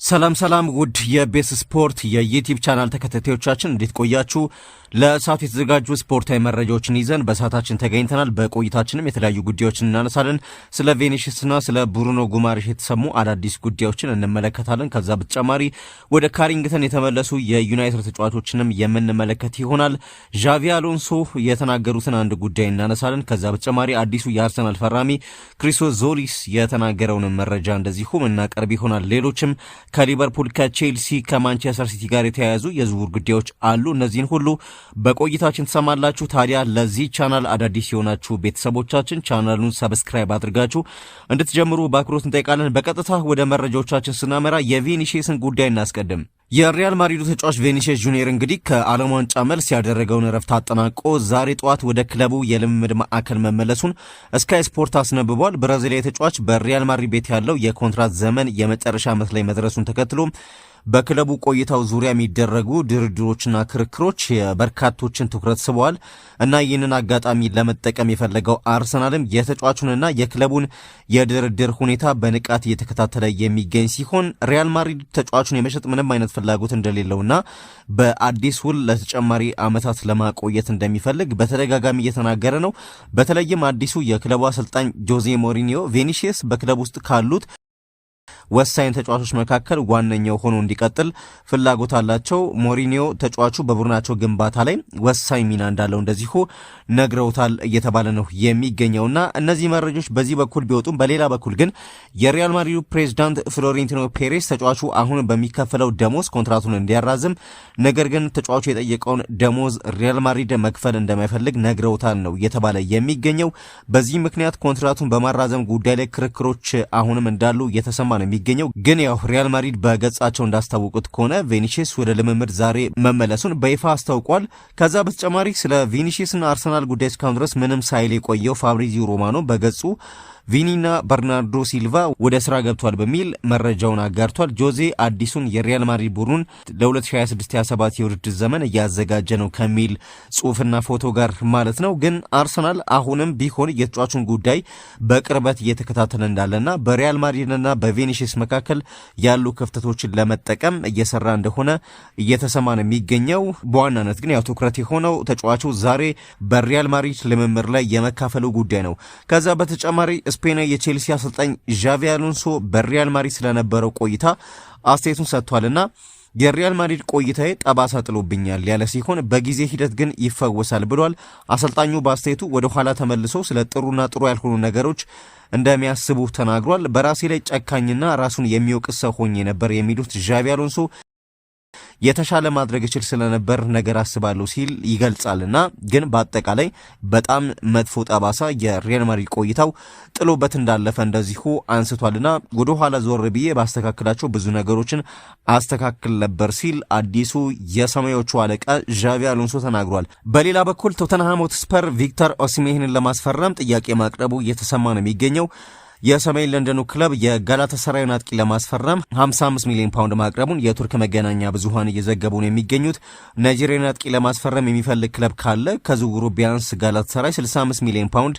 ሰላም ውድ የቤስ ስፖርት የዩቲዩብ ቻናል ተከታታዮቻችን እንዴት ቆያችሁ? ለሰዓቱ የተዘጋጁ ስፖርታዊ መረጃዎችን ይዘን በሰዓታችን ተገኝተናል። በቆይታችንም የተለያዩ ጉዳዮችን እናነሳለን። ስለ ቬኒሺየስና ስለ ብሩኖ ጉማሬሽ የተሰሙ አዳዲስ ጉዳዮችን እንመለከታለን። ከዛ በተጨማሪ ወደ ካሪንግተን የተመለሱ የዩናይትድ ተጫዋቾችንም የምንመለከት ይሆናል። ዣቪ አሎንሶ የተናገሩትን አንድ ጉዳይ እናነሳለን። ከዛ በተጨማሪ አዲሱ የአርሰናል ፈራሚ ክሪስቶስ ዞሊስ የተናገረውን መረጃ እንደዚሁም እናቀርብ ይሆናል። ሌሎችም ከሊቨርፑል፣ ከቼልሲ፣ ከማንቸስተር ሲቲ ጋር የተያያዙ የዝውውር ጉዳዮች አሉ። እነዚህን ሁሉ በቆይታችን ትሰማላችሁ። ታዲያ ለዚህ ቻናል አዳዲስ የሆናችሁ ቤተሰቦቻችን ቻናሉን ሰብስክራይብ አድርጋችሁ እንድትጀምሩ በአክብሮት እንጠይቃለን። በቀጥታ ወደ መረጃዎቻችን ስናመራ የቬኒሺየስን ጉዳይ እናስቀድም። የሪያል ማድሪዱ ተጫዋች ቬኒሺየስ ጁኒየር እንግዲህ ከዓለም ዋንጫ መልስ ያደረገውን እረፍት አጠናቆ ዛሬ ጠዋት ወደ ክለቡ የልምምድ ማዕከል መመለሱን ስካይ ስፖርት አስነብቧል። ብራዚላዊ ተጫዋች በሪያል ማድሪድ ቤት ያለው የኮንትራት ዘመን የመጨረሻ ዓመት ላይ መድረሱን ተከትሎ በክለቡ ቆይታው ዙሪያ የሚደረጉ ድርድሮችና ክርክሮች የበርካቶችን ትኩረት ስበዋል እና ይህንን አጋጣሚ ለመጠቀም የፈለገው አርሰናልም የተጫዋቹንና የክለቡን የድርድር ሁኔታ በንቃት እየተከታተለ የሚገኝ ሲሆን ሪያል ማድሪድ ተጫዋቹን የመሸጥ ምንም አይነት ፍላጎት እንደሌለውና በአዲስ ውል ለተጨማሪ ዓመታት ለማቆየት እንደሚፈልግ በተደጋጋሚ እየተናገረ ነው። በተለይም አዲሱ የክለቡ አሰልጣኝ ጆዜ ሞሪኒዮ ቬኒሺየስ በክለቡ ውስጥ ካሉት ወሳኝ ተጫዋቾች መካከል ዋነኛው ሆኖ እንዲቀጥል ፍላጎት አላቸው። ሞሪኒዮ ተጫዋቹ በቡድናቸው ግንባታ ላይ ወሳኝ ሚና እንዳለው እንደዚሁ ነግረውታል እየተባለ ነው የሚገኘውና እነዚህ መረጃዎች በዚህ በኩል ቢወጡም በሌላ በኩል ግን የሪያል ማድሪዱ ፕሬዝዳንት ፍሎሬንቲኖ ፔሬስ ተጫዋቹ አሁን በሚከፈለው ደሞዝ ኮንትራቱን እንዲያራዝም፣ ነገር ግን ተጫዋቹ የጠየቀውን ደሞዝ ሪያል ማድሪድ መክፈል እንደማይፈልግ ነግረውታል ነው እየተባለ የሚገኘው። በዚህ ምክንያት ኮንትራቱን በማራዘም ጉዳይ ላይ ክርክሮች አሁንም እንዳሉ እየተሰማ ነው የሚገኘው። ግን ያው ሪያል ማድሪድ በገጻቸው እንዳስታወቁት ከሆነ ቬኒሺየስ ወደ ልምምድ ዛሬ መመለሱን በይፋ አስታውቋል። ከዛ በተጨማሪ ስለ ቬኒሺየስና አርሰናል ጉዳይ እስካሁን ድረስ ምንም ሳይል የቆየው ፋብሪዚዮ ሮማኖ በገጹ ቪኒና በርናርዶ ሲልቫ ወደ ስራ ገብቷል በሚል መረጃውን አጋርቷል። ጆዜ አዲሱን የሪያል ማድሪድ ቡድኑን ለ2026/27 የውድድር ዘመን እያዘጋጀ ነው ከሚል ጽሑፍና ፎቶ ጋር ማለት ነው። ግን አርሰናል አሁንም ቢሆን የተጫዋቹን ጉዳይ በቅርበት እየተከታተለ እንዳለና በሪያል ማድሪድና በቬኒሺየስ መካከል ያሉ ክፍተቶችን ለመጠቀም እየሰራ እንደሆነ እየተሰማ ነው የሚገኘው። በዋናነት ግን ያው ትኩረት የሆነው ተጫዋቹ ዛሬ በሪያል ማድሪድ ልምምድ ላይ የመካፈሉ ጉዳይ ነው። ከዛ በተጨማሪ ስፔን የቼልሲ አሰልጣኝ ዣቪ አሎንሶ በሪያል ማድሪድ ስለነበረው ቆይታ አስተያየቱን ሰጥቷልና የሪያል ማድሪድ ቆይታዬ ጠባሳ ጥሎብኛል ያለ ሲሆን በጊዜ ሂደት ግን ይፈወሳል ብሏል። አሰልጣኙ በአስተያየቱ ወደ ኋላ ተመልሶ ስለ ጥሩና ጥሩ ያልሆኑ ነገሮች እንደሚያስቡ ተናግሯል። በራሴ ላይ ጨካኝና ራሱን የሚወቅስ ሰው ሆኜ ነበር የሚሉት ዣቪ አሎንሶ የተሻለ ማድረግ እችል ስለነበር ነገር አስባለሁ ሲል ይገልጻልና ግን በአጠቃላይ በጣም መጥፎ ጠባሳ የሪያል ማድሪድ ቆይታው ጥሎበት እንዳለፈ እንደዚሁ አንስቷልና ወደ ኋላ ዞር ብዬ ባስተካክላቸው ብዙ ነገሮችን አስተካክል ነበር ሲል አዲሱ የሰማዮቹ አለቃ ዣቪ አሎንሶ ተናግሯል። በሌላ በኩል ቶተንሃም ሆትስፐር ቪክተር ኦሲሜሄንን ለማስፈረም ጥያቄ ማቅረቡ እየተሰማ ነው የሚገኘው። የሰሜን ለንደኑ ክለብ የጋላታሳራዩን አጥቂ ለማስፈረም 55 ሚሊዮን ፓውንድ ማቅረቡን የቱርክ መገናኛ ብዙሃን እየዘገቡ ነው የሚገኙት። ናይጄሪያን አጥቂ ለማስፈረም የሚፈልግ ክለብ ካለ ከዝውውሩ ቢያንስ ጋላታሳራይ 65 ሚሊዮን ፓውንድ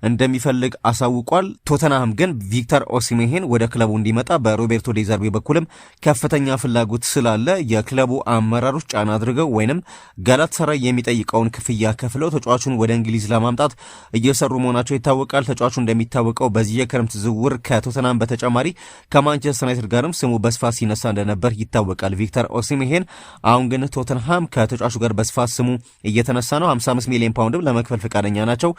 እንደሚፈልግ አሳውቋል። ቶተንሃም ግን ቪክተር ኦሲሜሄን ወደ ክለቡ እንዲመጣ በሮቤርቶ ዴዘርቢ በኩልም ከፍተኛ ፍላጎት ስላለ የክለቡ አመራሮች ጫና አድርገው ወይንም ጋላታሳራይ የሚጠይቀውን ክፍያ ከፍለው ተጫዋቹን ወደ እንግሊዝ ለማምጣት እየሰሩ መሆናቸው ይታወቃል። ተጫዋቹ እንደሚታወቀው በዚህ የክረምት ዝውውር ከቶተንሃም በተጨማሪ ከማንቸስተር ዩናይትድ ጋርም ስሙ በስፋት ሲነሳ እንደነበር ይታወቃል ቪክተር ኦሲሜሄን። አሁን ግን ቶተንሃም ከተጫዋቹ ጋር በስፋት ስሙ እየተነሳ ነው። 55 ሚሊዮን ፓውንድም ለመክፈል ፈቃደኛ ናቸው።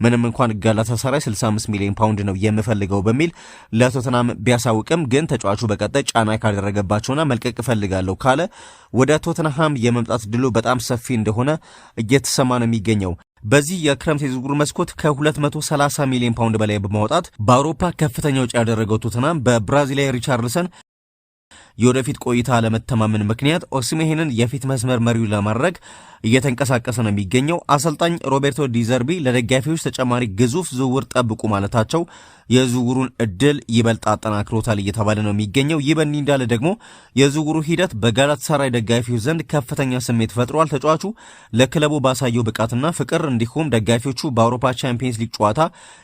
ምንም እንኳን ጋላታሳራይ 65 ሚሊዮን ፓውንድ ነው የምፈልገው በሚል ለቶተንሃም ቢያሳውቅም ግን ተጫዋቹ በቀጣይ ጫና ካደረገባቸውና መልቀቅ እፈልጋለሁ ካለ ወደ ቶተንሃም የመምጣት ድሉ በጣም ሰፊ እንደሆነ እየተሰማ ነው የሚገኘው። በዚህ የክረምት የዝውውር መስኮት ከ230 ሚሊዮን ፓውንድ በላይ በማውጣት በአውሮፓ ከፍተኛ ወጪ ያደረገው ቶተንሃም በብራዚላዊ ሪቻርልሰን የወደፊት ቆይታ ለመተማመን ምክንያት ኦሲሜሄንን የፊት መስመር መሪው ለማድረግ እየተንቀሳቀሰ ነው የሚገኘው። አሰልጣኝ ሮቤርቶ ዲዘርቢ ለደጋፊዎች ተጨማሪ ግዙፍ ዝውውር ጠብቁ ማለታቸው የዝውውሩን እድል ይበልጥ አጠናክሮታል እየተባለ ነው የሚገኘው። ይህ በእንዲህ እንዳለ ደግሞ የዝውውሩ ሂደት በጋላታሳራይ ደጋፊዎች ዘንድ ከፍተኛ ስሜት ፈጥሯል። ተጫዋቹ ለክለቡ ባሳየው ብቃትና ፍቅር እንዲሁም ደጋፊዎቹ በአውሮፓ ቻምፒየንስ ሊግ ጨዋታ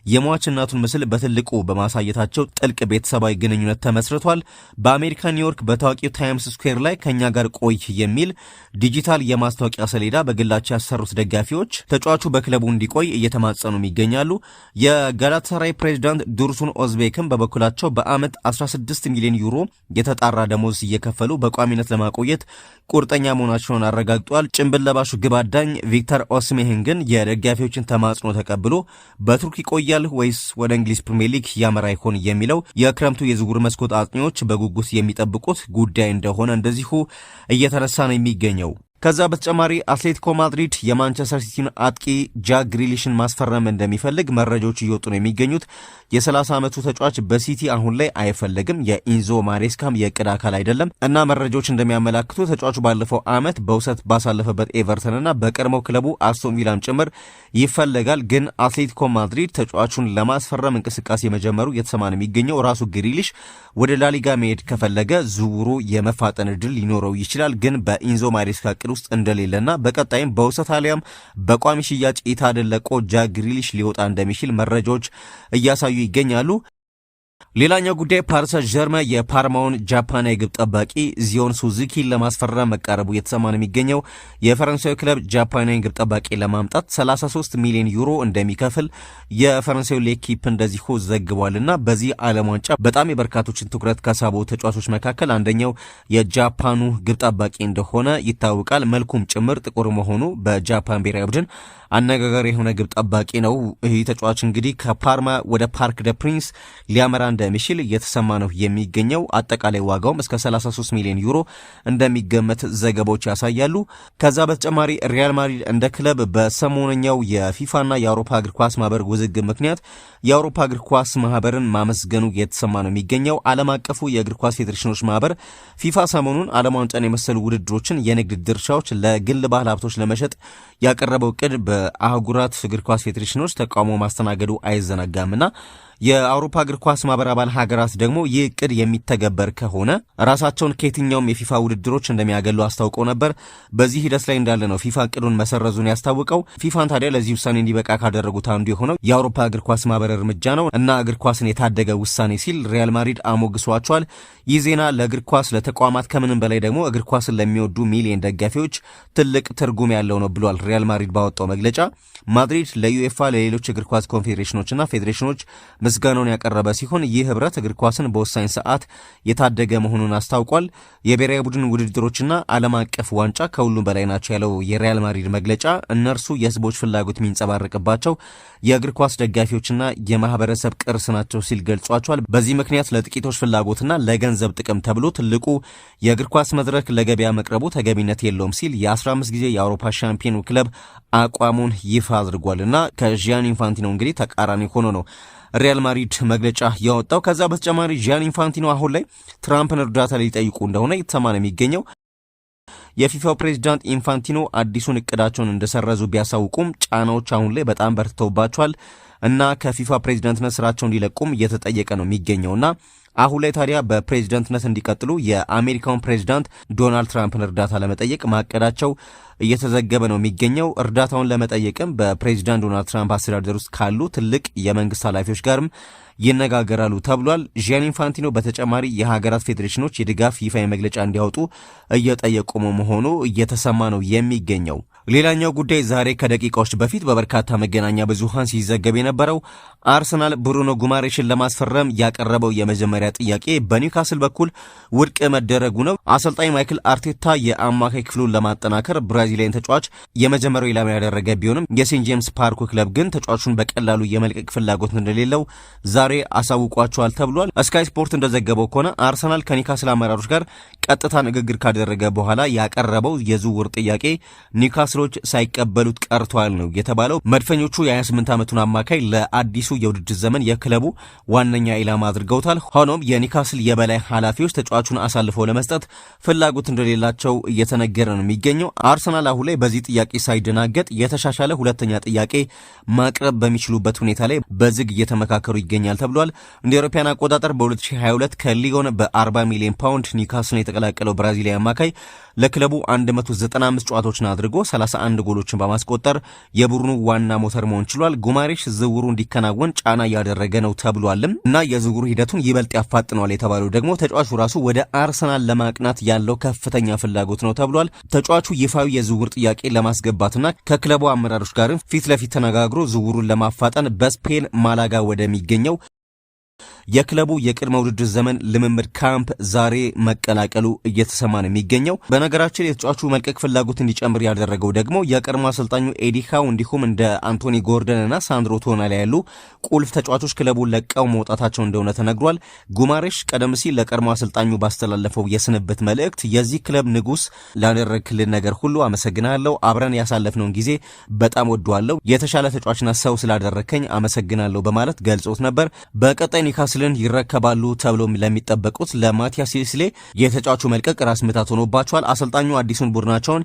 የሟች እናቱን ምስል በትልቁ በማሳየታቸው ጥልቅ ቤተሰባዊ ግንኙነት ተመስርቷል። በአሜሪካ ኒውዮርክ በታዋቂው ታይምስ ስኩዌር ላይ ከኛ ጋር ቆይ የሚል ዲጂታል የማስታወቂያ ሰሌዳ በግላቸው ያሰሩት ደጋፊዎች ተጫዋቹ በክለቡ እንዲቆይ እየተማጸኑ ይገኛሉ። የጋላታሳራይ ፕሬዚዳንት ዱርሱን ኦዝቤክም በበኩላቸው በአመት 16 ሚሊዮን ዩሮ የተጣራ ደሞዝ እየከፈሉ በቋሚነት ለማቆየት ቁርጠኛ መሆናቸውን አረጋግጧል። ጭንብል ለባሹ ግብ አዳኝ ቪክተር ኦስሜሄን ግን የደጋፊዎችን ተማጽኖ ተቀብሎ በቱርክ ይቆያል ወይስ ወደ እንግሊዝ ፕሪሚየር ሊግ ያመራ ይሆን የሚለው የክረምቱ የዝውውር መስኮት አጥኚዎች በጉጉት የሚጠብቁት ጉዳይ እንደሆነ እንደዚሁ እየተነሳ ነው የሚገኘው። ከዛ በተጨማሪ አትሌቲኮ ማድሪድ የማንቸስተር ሲቲን አጥቂ ጃክ ግሪሊሽን ማስፈረም እንደሚፈልግ መረጃዎች እየወጡ ነው የሚገኙት። የ30 ዓመቱ ተጫዋች በሲቲ አሁን ላይ አይፈለግም። የኢንዞ ማሬስካም የእቅድ አካል አይደለም እና መረጃዎች እንደሚያመላክቱ ተጫዋቹ ባለፈው ዓመት በውሰት ባሳለፈበት ኤቨርተንና በቀድሞው ክለቡ አስቶን ቪላም ጭምር ይፈለጋል። ግን አትሌቲኮ ማድሪድ ተጫዋቹን ለማስፈረም እንቅስቃሴ መጀመሩ የተሰማ ነው የሚገኘው። ራሱ ግሪሊሽ ወደ ላሊጋ መሄድ ከፈለገ ዝውውሩ የመፋጠን እድል ሊኖረው ይችላል። ግን በኢንዞ ማሬስካ እቅድ ውስጥ እንደሌለና በቀጣይም በውሰት አሊያም በቋሚ ሽያጭ ኢታደለቆ ጃክ ግሪሊሽ ሊወጣ እንደሚችል መረጃዎች እያሳዩ ይገኛሉ። ሌላኛው ጉዳይ ፓሪስ ጀርመን የፓርማውን ጃፓናዊ ግብ ጠባቂ ዚዮን ሱዙኪን ለማስፈረም መቃረቡ የተሰማ ነው የሚገኘው። የፈረንሳዩ ክለብ ጃፓናዊ ግብ ጠባቂ ለማምጣት 33 ሚሊዮን ዩሮ እንደሚከፍል የፈረንሳዩ ሌኪፕ እንደዚሁ ዘግቧልና በዚህ ዓለም ዋንጫ በጣም የበርካቶችን ትኩረት ከሳቡ ተጫዋቾች መካከል አንደኛው የጃፓኑ ግብ ጠባቂ እንደሆነ ይታወቃል። መልኩም ጭምር ጥቁር መሆኑ በጃፓን ብሔራዊ ቡድን አነጋጋሪ የሆነ ግብ ጠባቂ ነው። ይህ ተጫዋች እንግዲህ ከፓርማ ወደ ፓርክ ደ ፕሪንስ ሊያመራ እንደሚችል እየተሰማ ነው የሚገኘው። አጠቃላይ ዋጋውም እስከ 33 ሚሊዮን ዩሮ እንደሚገመት ዘገቦች ያሳያሉ። ከዛ በተጨማሪ ሪያል ማድሪድ እንደ ክለብ በሰሞነኛው የፊፋና የአውሮፓ እግር ኳስ ማህበር ውዝግብ ምክንያት የአውሮፓ እግር ኳስ ማህበርን ማመስገኑ እየተሰማ ነው የሚገኘው። ዓለም አቀፉ የእግር ኳስ ፌዴሬሽኖች ማህበር ፊፋ ሰሞኑን ዓለም ዋንጫን የመሰሉ ውድድሮችን የንግድ ድርሻዎች ለግል ባለ ሀብቶች ለመሸጥ ያቀረበው እቅድ በአህጉራት እግር ኳስ ፌዴሬሽኖች ተቃውሞ ማስተናገዱ አይዘነጋምና የአውሮፓ እግር ኳስ ማህበር አባል ሀገራት ደግሞ ይህ እቅድ የሚተገበር ከሆነ ራሳቸውን ከየትኛውም የፊፋ ውድድሮች እንደሚያገሉ አስታውቀው ነበር። በዚህ ሂደት ላይ እንዳለ ነው ፊፋ እቅዱን መሰረዙን ያስታውቀው። ፊፋን ታዲያ ለዚህ ውሳኔ እንዲበቃ ካደረጉት አንዱ የሆነው የአውሮፓ እግር ኳስ ማህበር እርምጃ ነው እና እግር ኳስን የታደገ ውሳኔ ሲል ሪያል ማድሪድ አሞግሷቸዋል። ይህ ዜና ለእግር ኳስ ለተቋማት ከምንም በላይ ደግሞ እግር ኳስን ለሚወዱ ሚሊዮን ደጋፊዎች ትልቅ ትርጉም ያለው ነው ብሏል ሪያል ማድሪድ ባወጣው መግለጫ። ማድሪድ ለዩኤፋ ለሌሎች እግር ኳስ ኮንፌዴሬሽኖችና ፌዴሬሽኖች ምስጋናውን ያቀረበ ሲሆን ይህ ህብረት እግር ኳስን በወሳኝ ሰዓት የታደገ መሆኑን አስታውቋል። የብሔራዊ ቡድን ውድድሮችና ዓለም አቀፍ ዋንጫ ከሁሉም በላይ ናቸው ያለው የሪያል ማድሪድ መግለጫ እነርሱ የህዝቦች ፍላጎት የሚንጸባረቅባቸው የእግር ኳስ ደጋፊዎችና የማህበረሰብ ቅርስ ናቸው ሲል ገልጿቸዋል። በዚህ ምክንያት ለጥቂቶች ፍላጎትና ለገንዘብ ጥቅም ተብሎ ትልቁ የእግር ኳስ መድረክ ለገበያ መቅረቡ ተገቢነት የለውም ሲል የ15 ጊዜ የአውሮፓ ሻምፒዮኑ ክለብ አቋሙን ይፋ አድርጓልና ከጂያኒ ኢንፋንቲኖ እንግዲህ ተቃራኒ ሆኖ ነው ሪያል ማድሪድ መግለጫ ያወጣው። ከዛ በተጨማሪ ጂያኒ ኢንፋንቲኖ አሁን ላይ ትራምፕን እርዳታ ሊጠይቁ እንደሆነ የተሰማ ነው የሚገኘው። የፊፋው ፕሬዚዳንት ኢንፋንቲኖ አዲሱን እቅዳቸውን እንደሰረዙ ቢያሳውቁም ጫናዎች አሁን ላይ በጣም በርትተውባቸዋል እና ከፊፋ ፕሬዚዳንትነት ስራቸውን እንዲለቁም እየተጠየቀ ነው የሚገኘውና አሁን ላይ ታዲያ በፕሬዚዳንትነት እንዲቀጥሉ የአሜሪካውን ፕሬዚዳንት ዶናልድ ትራምፕን እርዳታ ለመጠየቅ ማቀዳቸው እየተዘገበ ነው የሚገኘው። እርዳታውን ለመጠየቅም በፕሬዚዳንት ዶናልድ ትራምፕ አስተዳደር ውስጥ ካሉ ትልቅ የመንግስት ኃላፊዎች ጋርም ይነጋገራሉ ተብሏል። ጂያኒ ኢንፋንቲኖ በተጨማሪ የሀገራት ፌዴሬሽኖች የድጋፍ ይፋዊ መግለጫ እንዲያወጡ እየጠየቁ መሆኑ እየተሰማ ነው የሚገኘው። ሌላኛው ጉዳይ ዛሬ ከደቂቃዎች በፊት በበርካታ መገናኛ ብዙሃን ሲዘገብ የነበረው አርሰናል ብሩኖ ጉማሬሽን ለማስፈረም ያቀረበው የመጀመሪያ ጥያቄ በኒውካስል በኩል ውድቅ መደረጉ ነው። አሰልጣኝ ማይክል አርቴታ የአማካይ ክፍሉን ለማጠናከር ብራዚላዊን ተጫዋች የመጀመሪያው ኢላማ ያደረገ ቢሆንም የሴንት ጄምስ ፓርኩ ክለብ ግን ተጫዋቹን በቀላሉ የመልቀቅ ፍላጎት እንደሌለው ዛሬ አሳውቋቸዋል ተብሏል። ስካይ ስፖርት እንደዘገበው ከሆነ አርሰናል ከኒውካስል አመራሮች ጋር ቀጥታ ንግግር ካደረገ በኋላ ያቀረበው የዝውውር ጥያቄ ኒውካስሎች ሳይቀበሉት ቀርተዋል ነው የተባለው። መድፈኞቹ የ28 ዓመቱን አማካይ ለአዲሱ የውድድር ዘመን የክለቡ ዋነኛ ኢላማ አድርገውታል። ሆኖም የኒውካስል የበላይ ኃላፊዎች ተጫዋቹን አሳልፈው ለመስጠት ፍላጎት እንደሌላቸው እየተነገረ ነው የሚገኘው። አርሰናል አሁን ላይ በዚህ ጥያቄ ሳይደናገጥ የተሻሻለ ሁለተኛ ጥያቄ ማቅረብ በሚችሉበት ሁኔታ ላይ በዝግ እየተመካከሩ ይገኛሉ ይገኛል ተብሏል። እንደ አውሮፓውያን አቆጣጠር በ2022 ከሊዮን በ40 ሚሊዮን ፓውንድ ኒውካስልን የተቀላቀለው ብራዚላዊ አማካይ ለክለቡ 195 ጨዋታዎችን አድርጎ 31 ጎሎችን በማስቆጠር የቡድኑ ዋና ሞተር መሆን ችሏል። ጉማሬሽ ዝውውሩ እንዲከናወን ጫና እያደረገ ነው ተብሏልም እና የዝውውሩ ሂደቱን ይበልጥ ያፋጥነዋል የተባለው ደግሞ ተጫዋቹ ራሱ ወደ አርሰናል ለማቅናት ያለው ከፍተኛ ፍላጎት ነው ተብሏል። ተጫዋቹ ይፋዊ የዝውውር ጥያቄ ለማስገባትና ከክለቡ አመራሮች ጋርም ፊት ለፊት ተነጋግሮ ዝውውሩን ለማፋጠን በስፔን ማላጋ ወደሚገኘው የክለቡ የቅድመ ውድድር ዘመን ልምምድ ካምፕ ዛሬ መቀላቀሉ እየተሰማ ነው የሚገኘው። በነገራችን የተጫዋቹ መልቀቅ ፍላጎት እንዲጨምር ያደረገው ደግሞ የቀድሞ አሰልጣኙ ኤዲ ሃው እንዲሁም እንደ አንቶኒ ጎርደን እና ሳንድሮ ቶናሊ ያሉ ቁልፍ ተጫዋቾች ክለቡን ለቀው መውጣታቸው እንደሆነ ተነግሯል። ጉማሬሽ ቀደም ሲል ለቀድሞ አሰልጣኙ ባስተላለፈው የስንብት መልእክት የዚህ ክለብ ንጉስ ላደረግክልን ነገር ሁሉ አመሰግናለሁ፣ አብረን ያሳለፍነውን ጊዜ በጣም ወደዋለሁ፣ የተሻለ ተጫዋችና ሰው ስላደረከኝ አመሰግናለሁ በማለት ገልጾት ነበር። በቀጣይ ኒውካስልን ይረከባሉ ተብሎ ለሚጠበቁት ለማቲያስ ሊስሌ የተጫዋቹ መልቀቅ ራስ ምታት ሆኖባቸዋል። አሰልጣኙ አዲሱን ቡድናቸውን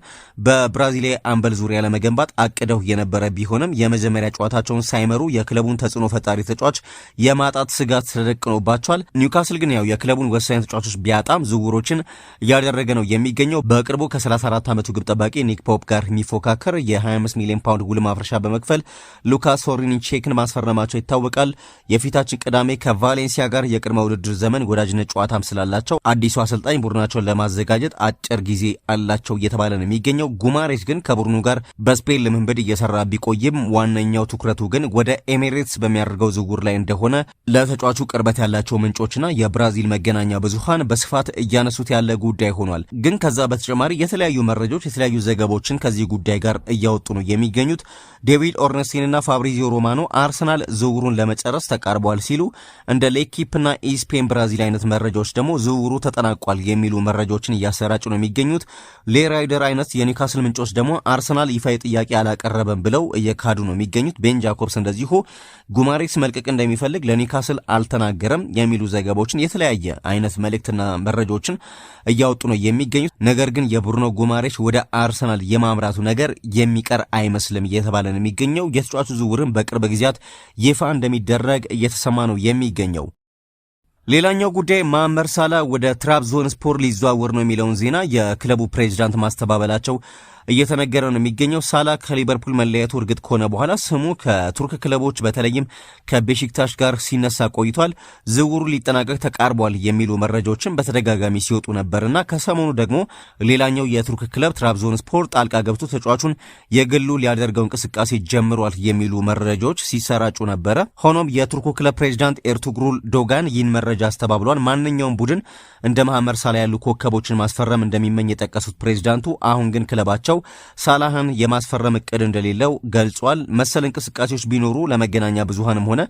በብራዚሊያ አምበል ዙሪያ ለመገንባት አቅደው የነበረ ቢሆንም የመጀመሪያ ጨዋታቸውን ሳይመሩ የክለቡን ተጽዕኖ ፈጣሪ ተጫዋች የማጣት ስጋት ተደቅኖባቸዋል። ኒውካስል ግን ያው የክለቡን ወሳኝ ተጫዋቾች ቢያጣም ዝውውሮችን እያደረገ ነው የሚገኘው። በቅርቡ ከ34 ዓመቱ ግብ ጠባቂ ኒክ ፖፕ ጋር የሚፎካከር የ25 ሚሊዮን ፓውንድ ውል ማፍረሻ በመክፈል ሉካስ ሆርኒቼክን ማስፈረማቸው ይታወቃል። የፊታችን ቅዳሜ ከቫሌንሲያ ጋር የቅድመ ውድድር ዘመን ወዳጅነት ጨዋታም ስላላቸው አዲሱ አሰልጣኝ ቡድናቸውን ለማዘጋጀት አጭር ጊዜ አላቸው እየተባለ ነው የሚገኘው። ጉማሬሽ ግን ከቡድኑ ጋር በስፔን ልምምድ እየሰራ ቢቆይም ዋነኛው ትኩረቱ ግን ወደ ኤሚሬትስ በሚያደርገው ዝውውር ላይ እንደሆነ ለተጫዋቹ ቅርበት ያላቸው ምንጮችና የብራዚል መገናኛ ብዙሃን በስፋት እያነሱት ያለ ጉዳይ ሆኗል። ግን ከዛ በተጨማሪ የተለያዩ መረጃዎች፣ የተለያዩ ዘገቦችን ከዚህ ጉዳይ ጋር እያወጡ ነው የሚገኙት። ዴቪድ ኦርነስቲንና ፋብሪዚዮ ሮማኖ አርሰናል ዝውውሩን ለመጨረስ ተቃርቧል ሲሉ እንደ ሌኪፕና ኢስፔን ብራዚል አይነት መረጃዎች ደግሞ ዝውውሩ ተጠናቋል የሚሉ መረጃዎችን እያሰራጩ ነው የሚገኙት። ሌራይደር አይነት የኒውካስል ምንጮች ደግሞ አርሰናል ይፋዊ ጥያቄ አላቀረበም ብለው እየካዱ ነው የሚገኙት። ቤን ጃኮብስ እንደዚሁ ጉማሬሽ መልቀቅ እንደሚፈልግ ለኒውካስል አልተናገረም የሚሉ ዘገባዎችን የተለያየ አይነት መልእክትና መረጃዎችን እያወጡ ነው የሚገኙት። ነገር ግን የብሩኖ ጉማሬሽ ወደ አርሰናል የማምራቱ ነገር የሚቀር አይመስልም እየተባለ ነው የሚገኘው። የተጫዋቹ ዝውውርን በቅርብ ጊዜያት ይፋ እንደሚደረግ እየተሰማ ነው የሚገኘው። ሌላኛው ጉዳይ ማመር ሳላ ወደ ትራብዞንስፖር ሊዘዋወር ነው የሚለውን ዜና የክለቡ ፕሬዚዳንት ማስተባበላቸው እየተነገረ ነው የሚገኘው። ሳላ ከሊቨርፑል መለያየቱ እርግጥ ከሆነ በኋላ ስሙ ከቱርክ ክለቦች በተለይም ከቤሺክታሽ ጋር ሲነሳ ቆይቷል። ዝውውሩ ሊጠናቀቅ ተቃርቧል የሚሉ መረጃዎችን በተደጋጋሚ ሲወጡ ነበርና ከሰሞኑ ደግሞ ሌላኛው የቱርክ ክለብ ትራብዞንስፖር ጣልቃ ገብቶ ተጫዋቹን የግሉ ሊያደርገው እንቅስቃሴ ጀምሯል የሚሉ መረጃዎች ሲሰራጩ ነበረ። ሆኖም የቱርኩ ክለብ ፕሬዚዳንት ኤርቱግሩል ዶጋን ይህን መረጃ አስተባብሏል። ማንኛውም ቡድን እንደ ማመር ሳላ ያሉ ኮከቦችን ማስፈረም እንደሚመኝ የጠቀሱት ፕሬዚዳንቱ አሁን ግን ክለባቸው ሳላህን የማስፈረም እቅድ እንደሌለው ገልጿል። መሰል እንቅስቃሴዎች ቢኖሩ ለመገናኛ ብዙሃንም ሆነ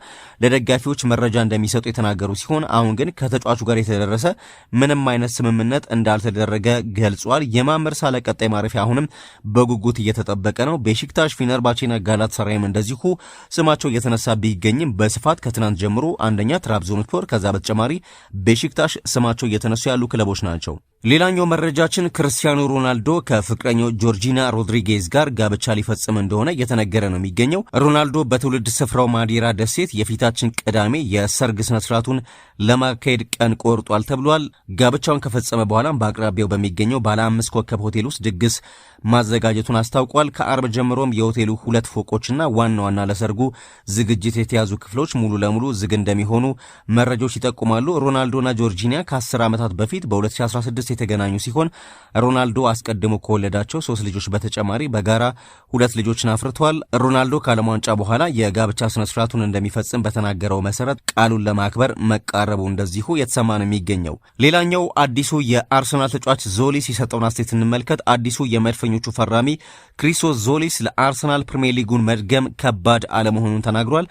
ለደጋፊዎች መረጃ እንደሚሰጡ የተናገሩ ሲሆን አሁን ግን ከተጫዋቹ ጋር የተደረሰ ምንም አይነት ስምምነት እንዳልተደረገ ገልጿል። የማመር ሳላ ቀጣይ ማረፊያ አሁንም በጉጉት እየተጠበቀ ነው። ቤሺክታሽ፣ ፊነርባቼና ጋላታሳራይም እንደዚሁ ስማቸው እየተነሳ ቢገኝም በስፋት ከትናንት ጀምሮ አንደኛ ትራብዞንስፖር፣ ከዛ በተጨማሪ ቤሺክታሽ ስማቸው እየተነሱ ያሉ ክለቦች ናቸው። ሌላኛው መረጃችን ክርስቲያኖ ሮናልዶ ከፍቅረኛው ጆርጂና ሮድሪጌዝ ጋር ጋብቻ ሊፈጽም እንደሆነ እየተነገረ ነው የሚገኘው። ሮናልዶ በትውልድ ስፍራው ማዴራ ደሴት የፊታችን ቅዳሜ የሰርግ ስነስርዓቱን ለማካሄድ ቀን ቆርጧል ተብሏል። ጋብቻውን ከፈጸመ በኋላም በአቅራቢያው በሚገኘው ባለ 5 ኮከብ ሆቴል ውስጥ ድግስ ማዘጋጀቱን አስታውቋል። ከአርብ ጀምሮም የሆቴሉ 2 ፎቆችና ዋና ዋና ለሰርጉ ዝግጅት የተያዙ ክፍሎች ሙሉ ለሙሉ ዝግ እንደሚሆኑ መረጃዎች ይጠቁማሉ። ሮናልዶና ጆርጂና ከ10 ዓመታት በፊት በ2016 የተገናኙ ሲሆን ሮናልዶ አስቀድሞ ከወለዳቸው 3 ልጆች በተጨማሪ በጋራ 2 ልጆችን አፍርተዋል። ሮናልዶ ከዓለም ዋንጫ በኋላ የጋብቻ ስነስርዓቱን እንደሚፈጽም በተናገረው መሰረት ቃሉን ለማክበር መቃረቡ እንደዚሁ የተሰማ ነው የሚገኘው። ሌላኛው አዲሱ የአርሰናል ተጫዋች ዞሊስ የሰጠውን አስተያየት እንመልከት። አዲሱ የመድፈኞቹ ፈራሚ ክሪስቶስ ዞሊስ ለአርሰናል ፕሪሚየር ሊጉን መድገም ከባድ አለመሆኑን ተናግሯል።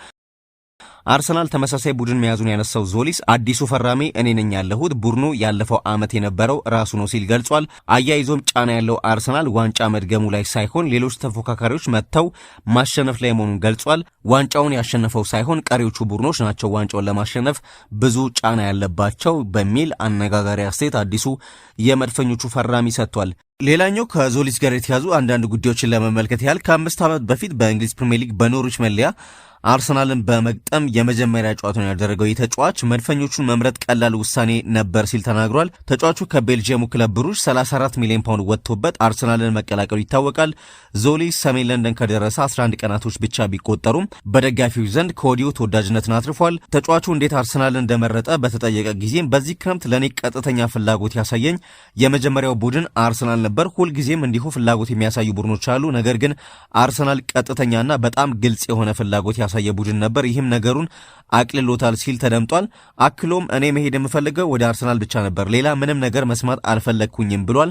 አርሰናል ተመሳሳይ ቡድን መያዙን ያነሳው ዞሊስ አዲሱ ፈራሚ እኔ ነኝ ያለሁት፣ ቡድኑ ያለፈው ዓመት የነበረው ራሱ ነው ሲል ገልጿል። አያይዞም ጫና ያለው አርሰናል ዋንጫ መድገሙ ላይ ሳይሆን ሌሎች ተፎካካሪዎች መጥተው ማሸነፍ ላይ መሆኑን ገልጿል። ዋንጫውን ያሸነፈው ሳይሆን ቀሪዎቹ ቡድኖች ናቸው ዋንጫውን ለማሸነፍ ብዙ ጫና ያለባቸው በሚል አነጋጋሪ አስተያየት አዲሱ የመድፈኞቹ ፈራሚ ሰጥቷል። ሌላኛው ከዞሊስ ጋር የተያዙ አንዳንድ ጉዳዮችን ለመመልከት ያህል ከ5 ዓመት በፊት በእንግሊዝ ፕሪሚየር ሊግ በኖርዊች መለያ አርሰናልን በመግጠም የመጀመሪያ ጨዋታውን ያደረገው ተጫዋች መድፈኞቹን መምረጥ ቀላል ውሳኔ ነበር ሲል ተናግሯል። ተጫዋቹ ከቤልጂየሙ ክለብ ብሩዥ 34 ሚሊዮን ፓውንድ ወጥቶበት አርሰናልን መቀላቀሉ ይታወቃል። ዞሊስ ሰሜን ለንደን ከደረሰ 11 ቀናቶች ብቻ ቢቆጠሩም በደጋፊው ዘንድ ከወዲሁ ተወዳጅነትን አትርፏል። ተጫዋቹ እንዴት አርሰናልን እንደመረጠ በተጠየቀ ጊዜም በዚህ ክረምት ለኔ ቀጥተኛ ፍላጎት ያሳየኝ የመጀመሪያው ቡድን አርሰናል ነበር። ሁልጊዜም እንዲሁ ፍላጎት የሚያሳዩ ቡድኖች አሉ፣ ነገር ግን አርሰናል ቀጥተኛና በጣም ግልጽ የሆነ ፍላጎት ያሳየ ቡድን ነበር። ይህም ነገሩን አቅልሎታል ሲል ተደምጧል። አክሎም እኔ መሄድ የምፈልገው ወደ አርሰናል ብቻ ነበር፣ ሌላ ምንም ነገር መስማት አልፈለግኩኝም ብሏል።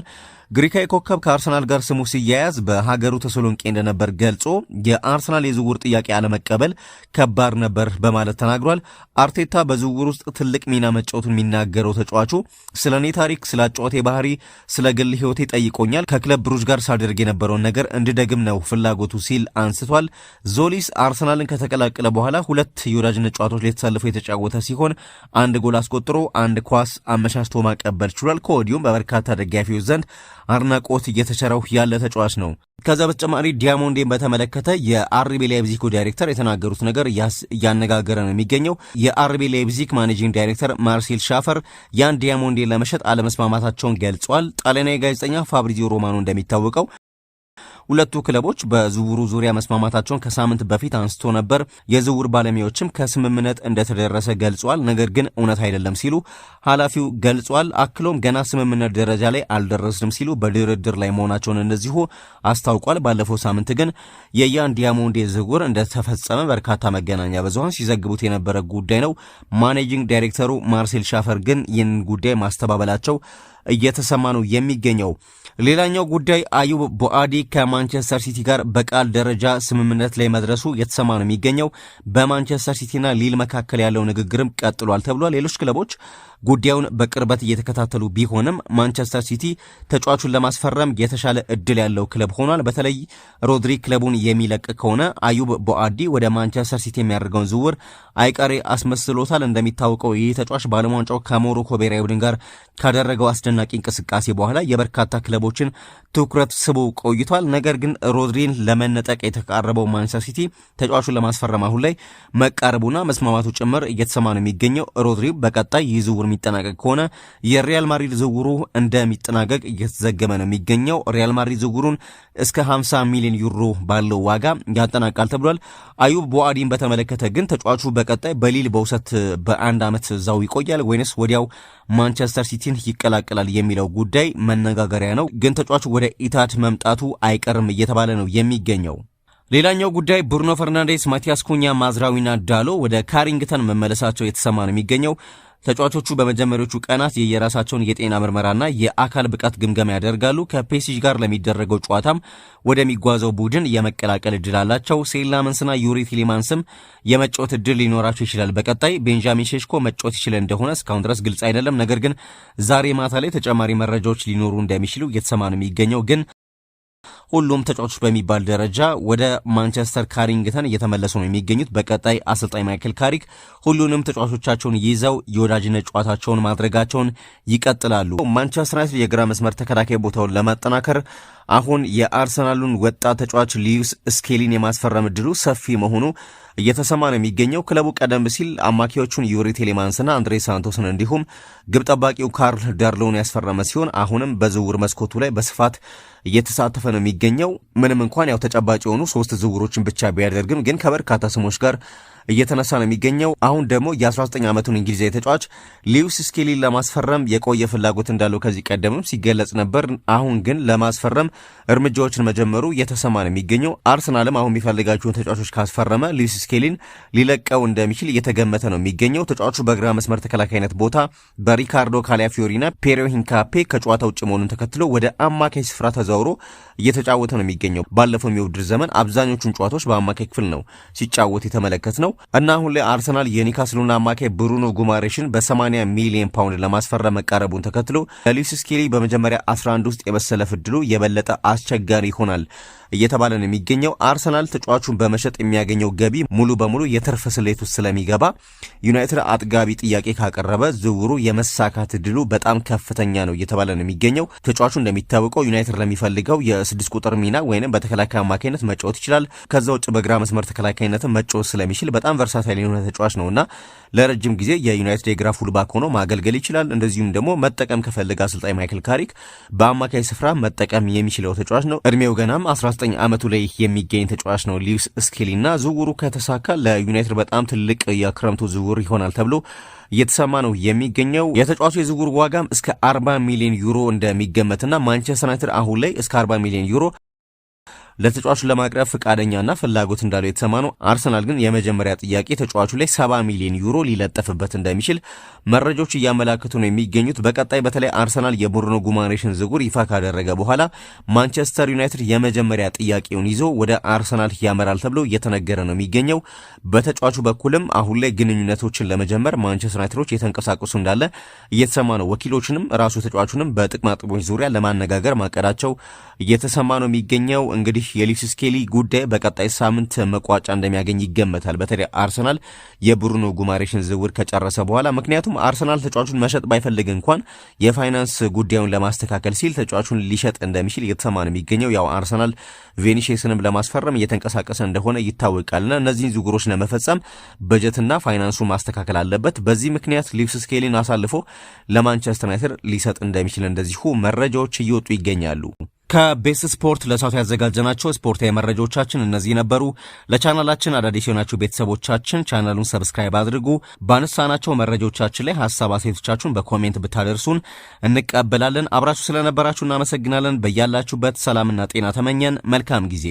ግሪካዊ ኮከብ ከአርሰናል ጋር ስሙ ሲያያዝ በሀገሩ ተሰሎንቄ እንደነበር ገልጾ የአርሰናል የዝውውር ጥያቄ አለመቀበል ከባድ ነበር በማለት ተናግሯል። አርቴታ በዝውውር ውስጥ ትልቅ ሚና መጫወቱን የሚናገረው ተጫዋቹ ስለ እኔ ታሪክ፣ ስለ አጫዋቴ ባህሪ፣ ስለ ግል ሕይወቴ ጠይቆኛል። ከክለብ ብሩዥ ጋር ሳደርግ የነበረውን ነገር እንድደግም ነው ፍላጎቱ ሲል አንስቷል። ዞሊስ አርሰናልን ከተቀላቀለ በኋላ 2 የወዳጅነት ጨዋታዎች ላይ ተሰልፎ የተጫወተ ሲሆን 1 ጎል አስቆጥሮ 1 ኳስ አመቻችቶ ማቀበል ችሏል። ከወዲሁም በበርካታ ደጋፊዎች ዘንድ አድናቆት እየተቸረው ያለ ተጫዋች ነው። ከዛ በተጨማሪ ዲያሞንዴን በተመለከተ የአርቢ ላይፕዚግ ዳይሬክተር የተናገሩት ነገር እያነጋገረ ነው የሚገኘው። የአርቢ ላይፕዚግ ማኔጂንግ ዳይሬክተር ማርሴል ሻፈር ያን ዲያሞንዴን ለመሸጥ አለመስማማታቸውን ገልጿል። ጣሊያናዊ ጋዜጠኛ ፋብሪዚዮ ሮማኖ እንደሚታወቀው ሁለቱ ክለቦች በዝውውሩ ዙሪያ መስማማታቸውን ከሳምንት በፊት አንስቶ ነበር። የዝውውር ባለሙያዎችም ከስምምነት እንደተደረሰ ገልጿል፣ ነገር ግን እውነት አይደለም ሲሉ ኃላፊው ገልጿል። አክሎም ገና ስምምነት ደረጃ ላይ አልደረስንም ሲሉ በድርድር ላይ መሆናቸውን እንደዚሁ አስታውቋል። ባለፈው ሳምንት ግን የያን ዲያሞንዴ ዝውውር እንደተፈጸመ በርካታ መገናኛ ብዙሃን ሲዘግቡት የነበረ ጉዳይ ነው። ማኔጂንግ ዳይሬክተሩ ማርሴል ሻፈር ግን ይህን ጉዳይ ማስተባበላቸው እየተሰማ ነው የሚገኘው። ሌላኛው ጉዳይ አዩብ ቦአዲ ከማንቸስተር ሲቲ ጋር በቃል ደረጃ ስምምነት ላይ መድረሱ የተሰማ ነው የሚገኘው። በማንቸስተር ሲቲና ሊል መካከል ያለው ንግግርም ቀጥሏል ተብሏል። ሌሎች ክለቦች ጉዳዩን በቅርበት እየተከታተሉ ቢሆንም ማንቸስተር ሲቲ ተጫዋቹን ለማስፈረም የተሻለ እድል ያለው ክለብ ሆኗል። በተለይ ሮድሪ ክለቡን የሚለቅ ከሆነ አዩብ ቦአዲ ወደ ማንቸስተር ሲቲ የሚያደርገውን ዝውውር አይቀሬ አስመስሎታል። እንደሚታወቀው ይህ ተጫዋች በዓለም ዋንጫው ከሞሮኮ ብሔራዊ ቡድን ጋር ካደረገው አስደናቂ እንቅስቃሴ በኋላ የበርካታ ክለቦችን ትኩረት ስቦ ቆይቷል። ነገር ግን ሮድሪን ለመነጠቅ የተቃረበው ማንቸስተር ሲቲ ተጫዋቹን ለማስፈረም አሁን ላይ መቃረቡና መስማማቱ ጭምር እየተሰማ ነው የሚገኘው። ሮድሪ በቀጣይ ይህ ዝውውር የሚጠናቀቅ ከሆነ የሪያል ማድሪድ ዝውውሩ እንደሚጠናቀቅ እየተዘገበ ነው የሚገኘው። ሪያል ማድሪድ ዝውውሩን እስከ 50 ሚሊዮን ዩሮ ባለው ዋጋ ያጠናቃል ተብሏል። አዩብ ቦአዲን በተመለከተ ግን ተጫዋቹ በቀጣይ በሊል በውሰት በአንድ ዓመት እዛው ይቆያል ወይንስ ወዲያው ማንቸስተር ሲቲን ይቀላቀላል የሚለው ጉዳይ መነጋገሪያ ነው። ግን ተጫዋቹ ወደ ኢታድ መምጣቱ አይቀርም እየተባለ ነው የሚገኘው። ሌላኛው ጉዳይ ብሩኖ ፈርናንዴስ፣ ማቲያስ ኩኛ፣ ማዝራዊና ዳሎ ወደ ካሪንግተን መመለሳቸው የተሰማ ነው የሚገኘው። ተጫዋቾቹ በመጀመሪያዎቹ ቀናት የየራሳቸውን የጤና ምርመራና የአካል ብቃት ግምገማ ያደርጋሉ። ከፔሲጅ ጋር ለሚደረገው ጨዋታም ወደሚጓዘው ቡድን የመቀላቀል እድል አላቸው። ሴላመንስና ዩሪ ቲሊማንስም የመጫወት እድል ሊኖራቸው ይችላል። በቀጣይ ቤንጃሚን ሼሽኮ መጫወት ይችል እንደሆነ እስካሁን ድረስ ግልጽ አይደለም። ነገር ግን ዛሬ ማታ ላይ ተጨማሪ መረጃዎች ሊኖሩ እንደሚችሉ እየተሰማ ነው የሚገኘው። ግን ሁሉም ተጫዋቾች በሚባል ደረጃ ወደ ማንቸስተር ካሪንግተን እየተመለሱ ነው የሚገኙት። በቀጣይ አሰልጣኝ ማይክል ካሪክ ሁሉንም ተጫዋቾቻቸውን ይዘው የወዳጅነት ጨዋታቸውን ማድረጋቸውን ይቀጥላሉ። ማንቸስተር ዩናይትድ የግራ መስመር ተከላካይ ቦታውን ለማጠናከር አሁን የአርሰናሉን ወጣት ተጫዋች ሊዩስ ስኬሊን የማስፈረም እድሉ ሰፊ መሆኑ እየተሰማ ነው የሚገኘው። ክለቡ ቀደም ሲል አማካዮቹን ዩሪ ቴሌማንስና አንድሬ ሳንቶስን እንዲሁም ግብ ጠባቂው ካርል ደርሎውን ያስፈረመ ሲሆን አሁንም በዝውውር መስኮቱ ላይ በስፋት እየተሳተፈ ነው የሚገኘው። ምንም እንኳን ያው ተጨባጭ የሆኑ 3 ዝውውሮችን ብቻ ቢያደርግም ግን ከበርካታ ስሞች ጋር እየተነሳ ነው የሚገኘው። አሁን ደግሞ የ19 ዓመቱን እንግሊዛዊ ተጫዋች ሊዩስ ስኬሊን ለማስፈረም የቆየ ፍላጎት እንዳለው ከዚህ ቀደምም ሲገለጽ ነበር። አሁን ግን ለማስፈረም እርምጃዎችን መጀመሩ እየተሰማ ነው የሚገኘው። አርሰናልም አሁን የሚፈልጋቸውን ተጫዋቾች ካስፈረመ ሊዩስ ስኬሊን ሊለቀው እንደሚችል እየተገመተ ነው የሚገኘው። ተጫዋቹ በግራ መስመር ተከላካይነት ቦታ በሪካርዶ ካላፊዮሪና ፔሮ ሂንካፔ ከጨዋታ ውጭ መሆኑን ተከትሎ ወደ አማካይ ስፍራ ተዘዋውሮ እየተጫወተ ነው የሚገኘው። ባለፈው የውድድር ዘመን አብዛኞቹን ጨዋታዎች በአማካይ ክፍል ነው ሲጫወት የተመለከት ነው። እና አሁን ላይ አርሰናል የኒውካስሉን አማካይ ብሩኖ ጉማሬሽን በ80 ሚሊዮን ፓውንድ ለማስፈረም መቃረቡን ተከትሎ ለሉዊስ ስኬሊ በመጀመሪያ 11 ውስጥ የመሰለፍ ዕድሉ የበለጠ አስቸጋሪ ይሆናል እየተባለ ነው የሚገኘው። አርሰናል ተጫዋቹን በመሸጥ የሚያገኘው ገቢ ሙሉ በሙሉ የትርፍ ስሌት ውስጥ ስለሚገባ ዩናይትድ አጥጋቢ ጥያቄ ካቀረበ ዝውውሩ የመሳካት ዕድሉ በጣም ከፍተኛ ነው እየተባለ ነው የሚገኘው። ተጫዋቹ እንደሚታወቀው ዩናይትድ ለሚፈልገው የ6 ቁጥር ሚና ወይንም በተከላካይ አማካይነት መጫወት ይችላል። ከዛ ውጭ በግራ መስመር ተከላካይነትን መጫወት ስለሚችል በጣም ቨርሳታይል የሆነ ተጫዋች ነውና ለረጅም ጊዜ የዩናይትድ የግራ ፉልባክ ሆኖ ማገልገል ይችላል። እንደዚሁም ደግሞ መጠቀም ከፈለገ አሰልጣኝ ማይክል ካሪክ በአማካይ ስፍራ መጠቀም የሚችለው ተጫዋች ነው። እድሜው ገናም 19 ዓመቱ ላይ የሚገኝ ተጫዋች ነው ሉዊስ ስኬሊና ዝውውሩ ከተሳካ ለዩናይትድ በጣም ትልቅ የክረምቱ ዝውውር ይሆናል ተብሎ እየተሰማ ነው የሚገኘው። የተጫዋቹ የዝውውር ዋጋም እስከ 40 ሚሊዮን ዩሮ እንደሚገመትና ማንቸስተር ዩናይትድ አሁን ላይ እስከ 40 ሚሊዮን ዩሮ ለተጫዋቹን ለማቅረብ ፍቃደኛና ፍላጎት እንዳለው የተሰማ ነው። አርሰናል ግን የመጀመሪያ ጥያቄ ተጫዋቹ ላይ 70 ሚሊዮን ዩሮ ሊለጠፍበት እንደሚችል መረጃዎች እያመላከቱ ነው የሚገኙት። በቀጣይ በተለይ አርሰናል የብሩኖ ጉማሬሽን ዝውውር ይፋ ካደረገ በኋላ ማንቸስተር ዩናይትድ የመጀመሪያ ጥያቄውን ይዞ ወደ አርሰናል ያመራል ተብሎ እየተነገረ ነው የሚገኘው። በተጫዋቹ በኩልም አሁን ላይ ግንኙነቶችን ለመጀመር ማንቸስተር ዩናይትዶች የተንቀሳቀሱ እንዳለ እየተሰማ ነው። ወኪሎችንም ራሱ ተጫዋቹንም በጥቅማ ጥቅሞች ዙሪያ ለማነጋገር ማቀዳቸው እየተሰማ ነው የሚገኘው። እንግዲህ የሉዊስ ስኬሊ ጉዳይ በቀጣይ ሳምንት መቋጫ እንደሚያገኝ ይገመታል። በተለይ አርሰናል የብሩኖ ጉማሬሽን ዝውውር ከጨረሰ በኋላ ምክንያቱም አርሰናል ተጫዋቹን መሸጥ ባይፈልግ እንኳን የፋይናንስ ጉዳዩን ለማስተካከል ሲል ተጫዋቹን ሊሸጥ እንደሚችል እየተሰማ ነው የሚገኘው። ያው አርሰናል ቬኒሲየስንም ለማስፈረም እየተንቀሳቀሰ እንደሆነ ይታወቃልና እነዚህን ዝውውሮች ለመፈጸም በጀትና ፋይናንሱ ማስተካከል አለበት። በዚህ ምክንያት ሉዊስ ስኬሊን አሳልፎ ለማንቸስተር ዩናይትድ ሊሰጥ እንደሚችል እንደዚሁ መረጃዎች እየወጡ ይገኛሉ። ከቤስ ስፖርት ለሰዓቱ ያዘጋጀናቸው ስፖርታዊ መረጃዎቻችን እነዚህ ነበሩ። ለቻናላችን አዳዲስ የሆናችሁ ቤተሰቦቻችን ቻናሉን ሰብስክራይብ አድርጉ። ባነሳናቸው መረጃዎቻችን ላይ ሐሳብ አስተያየቶቻችሁን በኮሜንት ብታደርሱን እንቀበላለን። አብራችሁ ስለነበራችሁ እናመሰግናለን። በያላችሁበት ሰላምና ጤና ተመኘን። መልካም ጊዜ